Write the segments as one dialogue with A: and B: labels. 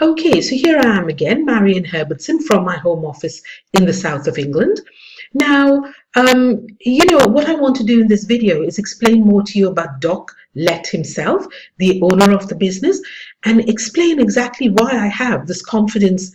A: Okay, so here I am again, Marion Herbertson from my home office in the south of England. Now, what I want to do in this video is explain more to you about Doc Lett himself, the owner of the business, and explain exactly why I have this confidence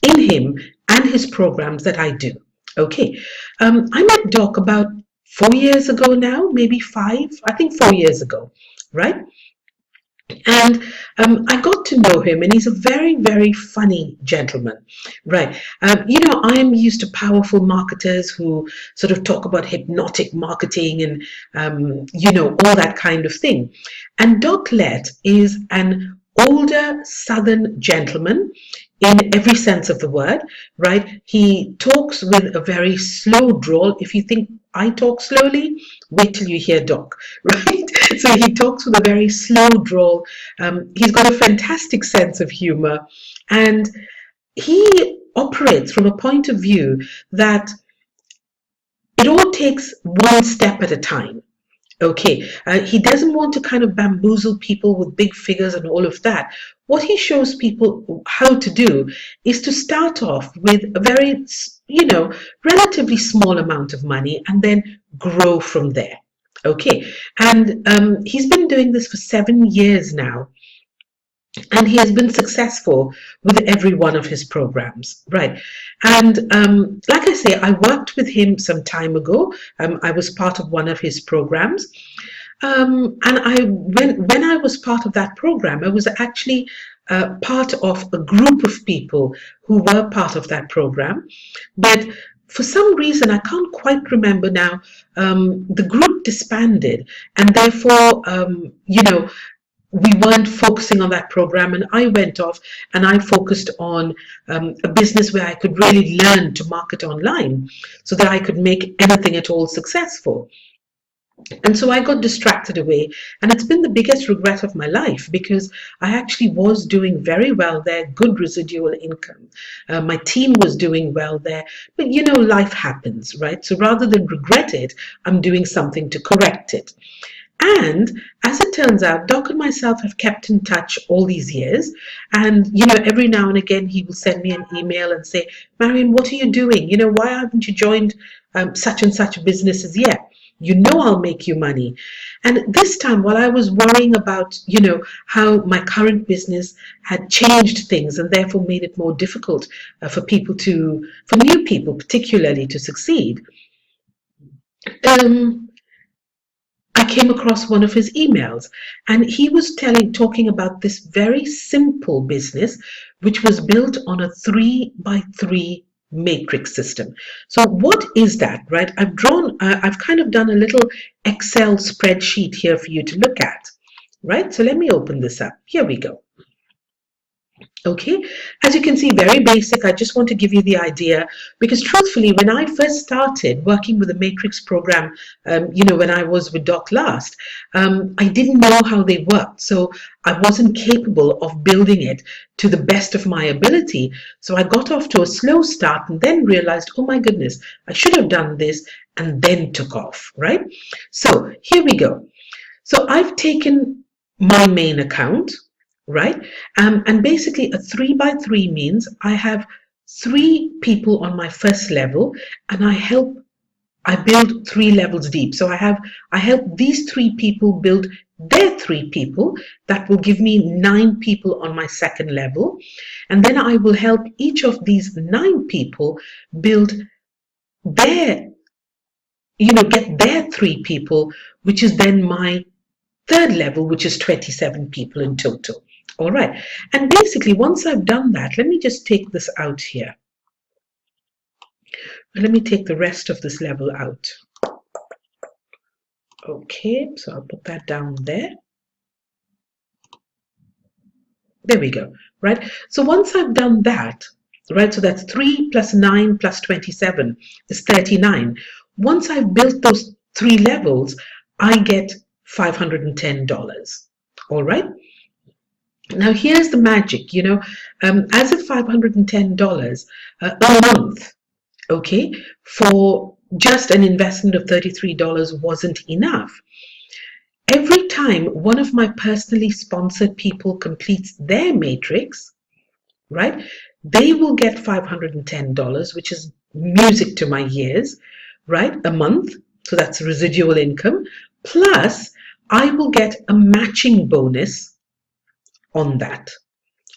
A: in him and his programs that I do. Okay, I met Doc about 4 years ago now, maybe five, I think 4 years ago, right? And I got to know him, and he's a very, very funny gentleman, right? I am used to powerful marketers who sort of talk about hypnotic marketing and, all that kind of thing. And Doc Lett is an older Southern gentleman in every sense of the word, right? He talks with a very slow drawl. If you think I talk slowly, wait till you hear Doc, right? So he talks with a very slow drawl. He's got a fantastic sense of humor, and he operates from a point of view that it all takes one step at a time. Okay, he doesn't want to kind of bamboozle people with big figures and all of that. What he shows people how to do is to start off with a very, relatively small amount of money and then grow from there. Okay, and he's been doing this for 7 years now. And he has been successful with every one of his programs, right? And like I say, I worked with him some time ago. I was part of one of his programs. When I was part of that program, I was actually part of a group of people who were part of that program. But for some reason, I can't quite remember now, the group disbanded, and therefore, we weren't focusing on that program, and I went off and I focused on a business where I could really learn to market online so that I could make anything at all successful. And so I got distracted away, and it's been the biggest regret of my life because I actually was doing very well there, good residual income. My team was doing well there, but life happens, right? So rather than regret it, I'm doing something to correct it. And as it turns out, Doc and myself have kept in touch all these years. And, every now and again, he will send me an email and say, Marion, what are you doing? Why haven't you joined such and such businesses yet? I'll make you money. And this time, while I was worrying about, how my current business had changed things and therefore made it more difficult for new people particularly to succeed, I came across one of his emails, and he was talking about this very simple business which was built on a 3x3 matrix system. So what is that, right? I've kind of done a little Excel spreadsheet here for you to look at, right? So let me open this up. Here we go. Okay, as you can see, very basic. I just want to give you the idea because truthfully, when I first started working with the Matrix program, when I was with Doc last, I didn't know how they worked. So I wasn't capable of building it to the best of my ability. So I got off to a slow start and then realized, oh my goodness, I should have done this, and then took off, right? So here we go. So I've taken my main account, right? And basically a 3x3 means I have 3 people on my first level, and I build 3 levels deep. So I help these 3 people build their 3 people. That will give me 9 people on my second level. And then I will help each of these 9 people build get their 3 people, which is then my third level, which is 27 people in total. All right, and basically once I've done that, let me just take this out here. Let me take the rest of this level out. Okay, so I'll put that down there. There we go, right? So once I've done that, right, so that's 3 plus 9 plus 27 is 39. Once I've built those 3 levels, I get $510, all right? Now here's the magic, as of $510 a month, okay, for just an investment of $33 wasn't enough. Every time one of my personally sponsored people completes their matrix, right? They will get $510, which is music to my ears, right? A month. So that's residual income. Plus, I will get a matching bonus on that.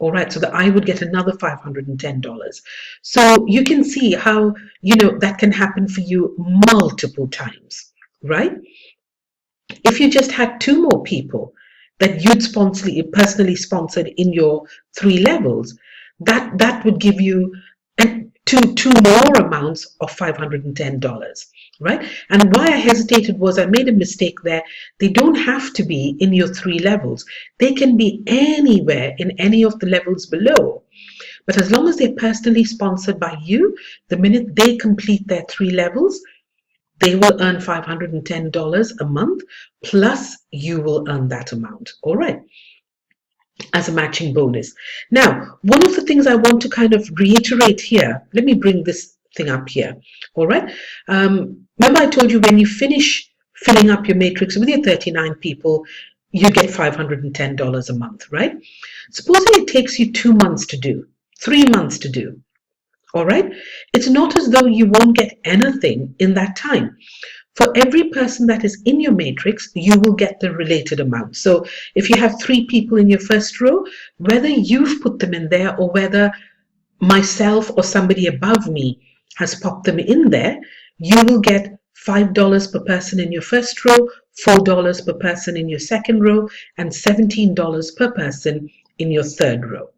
A: All right, so that I would get another $510. So you can see how, that can happen for you multiple times, right? If you just had two more people that you'd personally sponsored in your three levels, that would give you two more amounts of $510, right? And why I hesitated was I made a mistake there. They don't have to be in your three levels. They can be anywhere in any of the levels below. But as long as they're personally sponsored by you, the minute they complete their three levels, they will earn $510 a month, plus you will earn that amount, all right, as a matching bonus. Now, one of the things I want to kind of reiterate here, let me bring this thing up here, all right? Remember I told you when you finish filling up your matrix with your 39 people, you get $510 a month, right? Supposing it takes you 2 months to do, 3 months to do, all right? It's not as though you won't get anything in that time. For every person that is in your matrix, you will get the related amount. So if you have 3 people in your first row, whether you've put them in there or whether myself or somebody above me has popped them in there, you will get $5 per person in your first row, $4 per person in your second row, and $17 per person in your third row.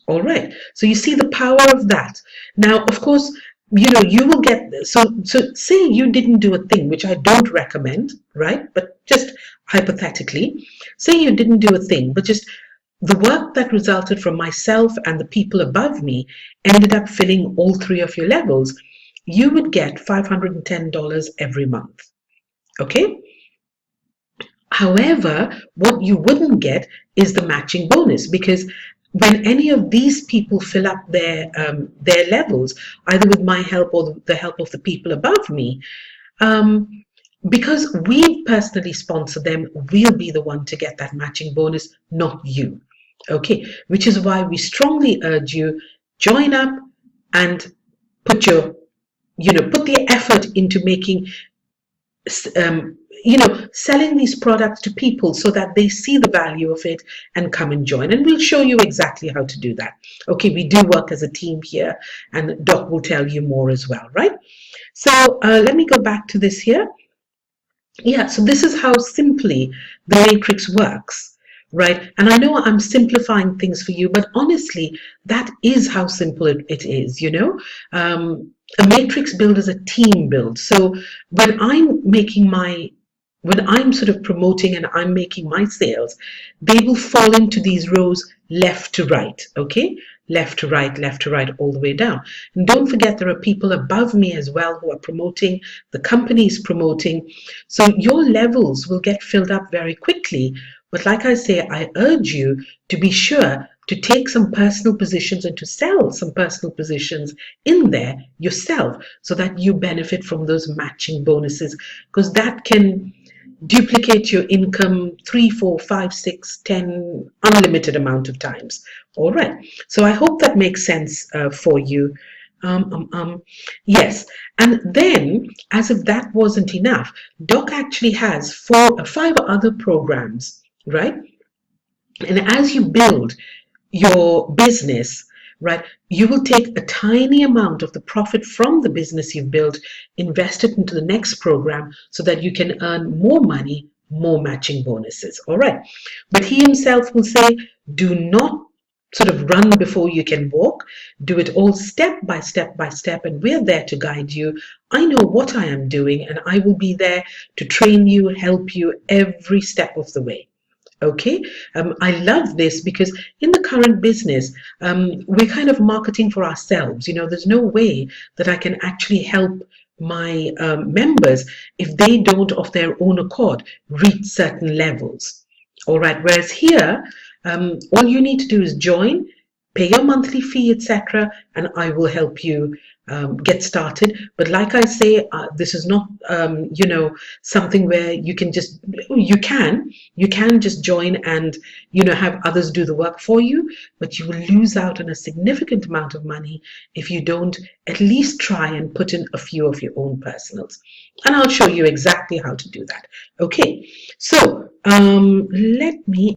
A: All right, so you see the power of that. Now, of course, you will get, so say you didn't do a thing, which I don't recommend, right? But just hypothetically, say you didn't do a thing, but just the work that resulted from myself and the people above me ended up filling all 3 of your levels, you would get $510 every month, okay? However, what you wouldn't get is the matching bonus, because when any of these people fill up their levels, either with my help or the help of the people above me, because we personally sponsor them, we'll be the one to get that matching bonus, not you. Okay, which is why we strongly urge you, join up and put the effort into making selling these products to people so that they see the value of it and come and join. And we'll show you exactly how to do that. Okay, we do work as a team here, and Doc will tell you more as well, right? So let me go back to this here. Yeah, so this is how simply the matrix works, right? And I know I'm simplifying things for you, but honestly, that is how simple it is, a matrix build is a team build. So when I'm sort of promoting and I'm making my sales, they will fall into these rows left to right, okay? Left to right, all the way down. And don't forget, there are people above me as well who are promoting, the company is promoting. So your levels will get filled up very quickly. But like I say, I urge you to be sure to take some personal positions and to sell some personal positions in there yourself so that you benefit from those matching bonuses, because that can duplicate your income 3, 4, 5, 6, 10, unlimited amount of times. All right, so I hope that makes sense for you. Yes, and then as if that wasn't enough, Doc actually has 5 other programs, right? And as you build your business, right, you will take a tiny amount of the profit from the business you've built, invest it into the next program so that you can earn more money, more matching bonuses. All right, but he himself will say, do not sort of run before you can walk. Do it all step by step by step, and we're there to guide you. I know what I am doing, and I will be there to train you, help you every step of the way. Okay, I love this because in the current business, we're kind of marketing for ourselves. There's no way that I can actually help my members if they don't, of their own accord, reach certain levels. All right, whereas here, all you need to do is join, pay your monthly fee, etc., and I will help you get started. But like I say, this is not something where you can just you can just join and have others do the work for you, but you will lose out on a significant amount of money if you don't at least try and put in a few of your own personals. And I'll show you exactly how to do that. Okay, so let me